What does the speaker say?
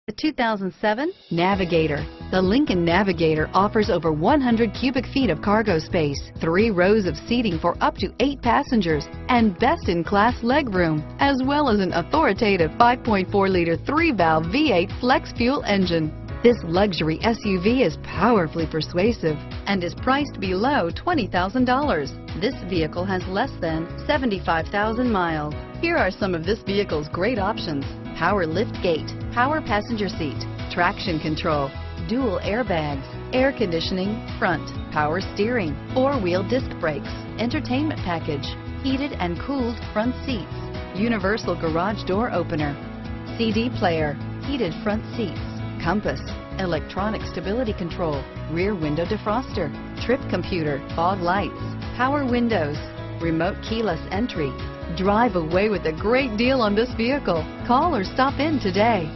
The 2007 Navigator. The Lincoln Navigator offers over 100 cubic feet of cargo space, 3 rows of seating for up to 8 passengers, and best-in-class legroom, as well as an authoritative 5.4-liter 3-valve V8 flex fuel engine. This luxury SUV is powerfully persuasive and is priced below $20,000. This vehicle has less than 75,000 miles. Here are some of this vehicle's great options: power lift gate, power passenger seat, traction control, dual airbags, air conditioning, front, power steering, 4-wheel disc brakes, entertainment package, heated and cooled front seats, universal garage door opener, CD player, heated front seats, compass, electronic stability control, rear window defroster, trip computer, fog lights, power windows, remote keyless entry. Drive away with a great deal on this vehicle. Call or stop in today.